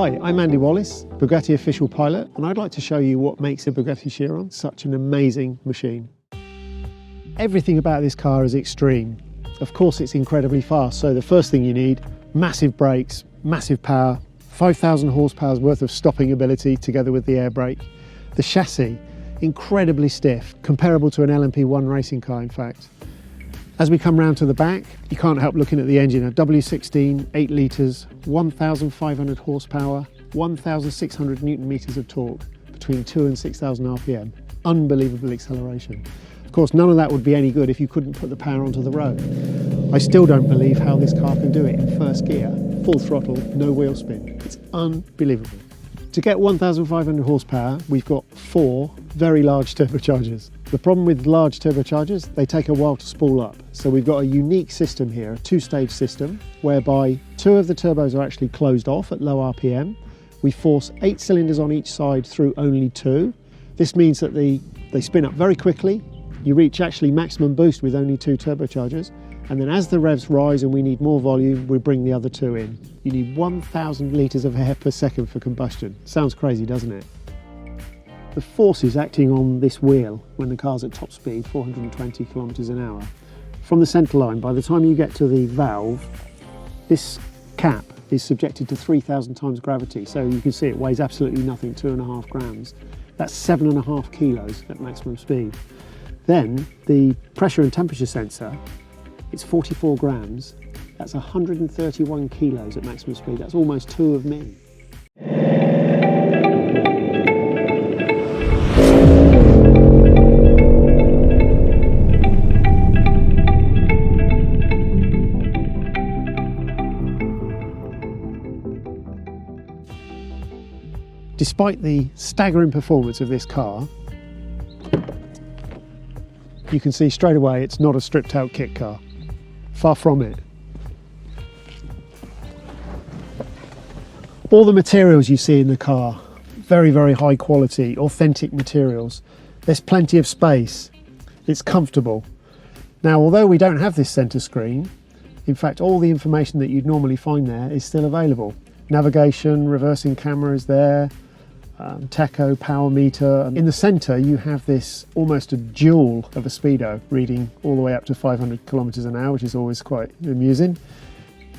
Hi, I'm Andy Wallace, Bugatti Officiel Pilot, and I'd like to show you what makes a Bugatti Chiron such an amazing machine. Everything about this car is extreme. Of course, it's incredibly fast, so the first thing you need, massive brakes, massive power, 5,000 horsepower's worth of stopping ability together with the air brake. The chassis, incredibly stiff, comparable to an LMP1 racing car in fact. As we come round to the back, you can't help looking at the engine. A W16, 8 litres, 1,500 horsepower, 1,600 newton meters of torque, between 2 and 6,000 RPM. Unbelievable acceleration. Of course, none of that would be any good if you couldn't put the power onto the road. I still don't believe how this car can do it in first gear, full throttle, no wheel spin. It's unbelievable. To get 1,500 horsepower, we've got 4 very large turbochargers. The problem with large turbochargers, they take a while to spool up. So we've got a unique system here, a 2-stage system, whereby 2 of the turbos are actually closed off at low RPM. We force 8 cylinders on each side through only 2. This means that they spin up very quickly. You reach actually maximum boost with only 2 turbochargers. And then as the revs rise and we need more volume, we bring the other 2 in. You need 1,000 litres of air per second for combustion. Sounds crazy, doesn't it? The forces acting on this wheel when the car's at top speed, 420 kilometres an hour, from the centre line, by the time you get to the valve, this cap is subjected to 3,000 times gravity. So you can see it weighs absolutely nothing, 2.5 grams. That's 7.5 kilos at maximum speed. Then the pressure and temperature sensor, it's 44 grams. That's 131 kilos at maximum speed. That's almost 2 of me. Despite the staggering performance of this car, you can see straight away it's not a stripped out kit car. Far from it. All the materials you see in the car, very, very high quality, authentic materials. There's plenty of space. It's comfortable. Now, although we don't have this center screen, in fact, all the information that you'd normally find there is still available. Navigation, reversing camera is there, tacho, power meter. And in the center, you have this almost a jewel of a speedo reading all the way up to 500 kilometers an hour, which is always quite amusing.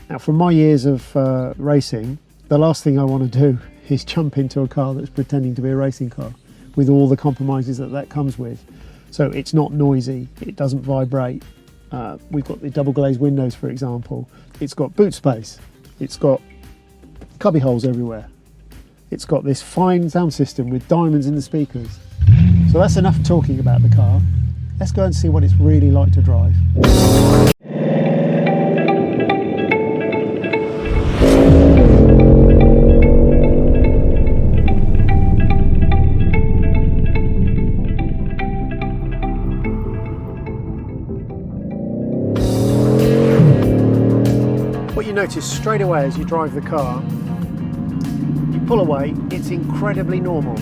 Now, from my years of racing, the last thing I want to do is jump into a car that's pretending to be a racing car with all the compromises that comes with. So it's not noisy, it doesn't vibrate. We've got the double glazed windows, for example. It's got boot space. It's got cubby holes everywhere. It's got this fine sound system with diamonds in the speakers. So that's enough talking about the car. Let's go and see what it's really like to drive. What you notice straight away as you drive the car, pull away, it's incredibly normal.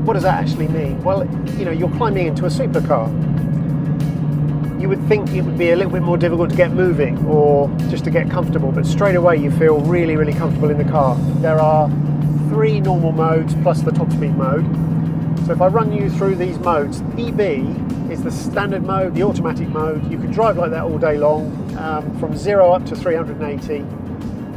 What does that actually mean? Well, you know, you're climbing into a supercar. You would think it would be a little bit more difficult to get moving or just to get comfortable, but straight away you feel really, really comfortable in the car. There are 3 normal modes plus the top speed mode. So if I run you through these modes, EB is the standard mode, the automatic mode. You can drive like that all day long, from 0 up to 380.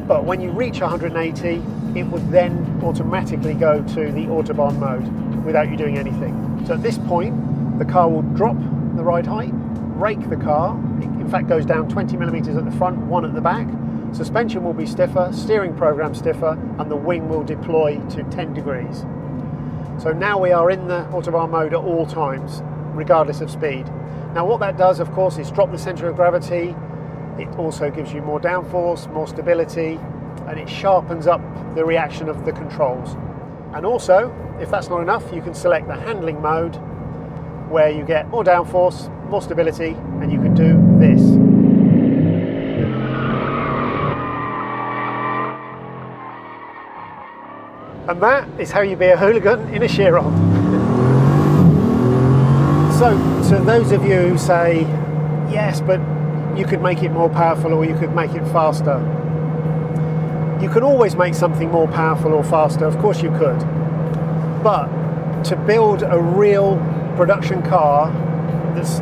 But when you reach 180, it would then automatically go to the Autobahn mode without you doing anything. So at this point, the car will drop the ride height, rake the car. It in fact goes down 20 millimeters at the front, 1 at the back. Suspension will be stiffer, steering program stiffer, and the wing will deploy to 10 degrees. So now we are in the Autobahn mode at all times, regardless of speed. Now what that does, of course, is drop the center of gravity. It also gives you more downforce, more stability, and it sharpens up the reaction of the controls. And also, if that's not enough, you can select the handling mode, where you get more downforce, more stability, and you can do this. And that is how you be a hooligan in a Chiron. So, to those of you who say, yes, but you could make it more powerful or you could make it faster. You can always make something more powerful or faster, of course you could. But to build a real production car that's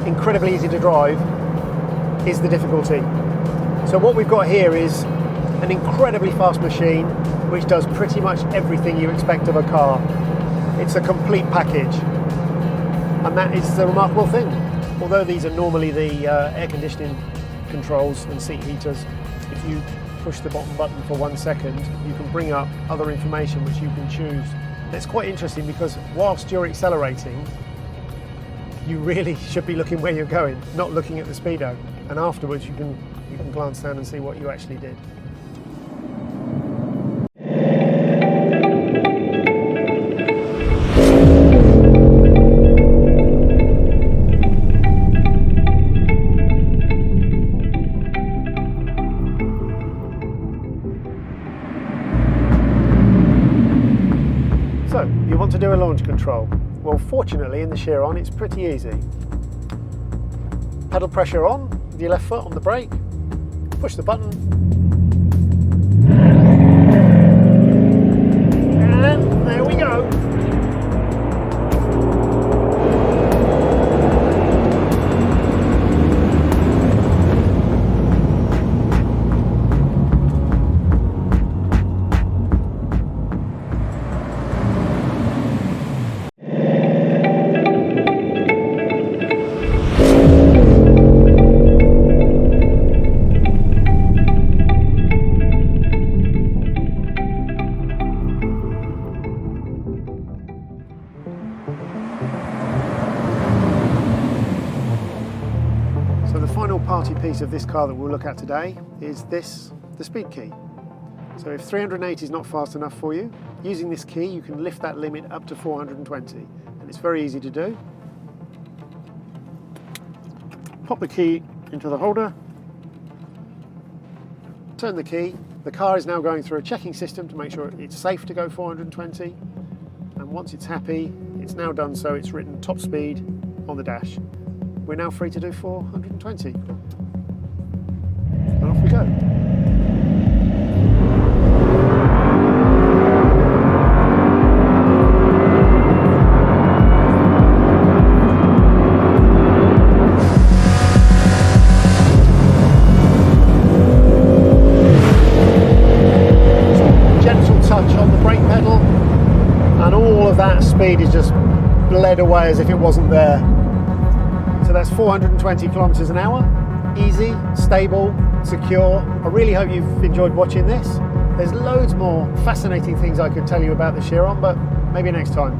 incredibly easy to drive is the difficulty. So what we've got here is an incredibly fast machine which does pretty much everything you expect of a car. It's a complete package, and that is the remarkable thing. Although these are normally the air conditioning controls and seat heaters, if you push the bottom button for 1 second, you can bring up other information which you can choose. It's quite interesting because whilst you're accelerating, you really should be looking where you're going, not looking at the speedo. And afterwards you can glance down and see what you actually did. So, you want to do a launch control? Well, fortunately in the Chiron it's pretty easy. Pedal pressure on with your left foot on the brake, push the button, and there we go. So the final party piece of this car that we'll look at today is this, the speed key. So if 380 is not fast enough for you, using this key you can lift that limit up to 420, and it's very easy to do. Pop the key into the holder, turn the key. The car is now going through a checking system to make sure it's safe to go 420, and once it's happy, it's now done so, it's written top speed on the dash. We're now free to do 420. And off we go. Gentle touch on the brake pedal, and all of that speed is just bled away as if it wasn't there. So that's 420 kilometers an hour, easy, stable, secure. I really hope you've enjoyed watching this. There's loads more fascinating things I could tell you about the Chiron, but maybe next time.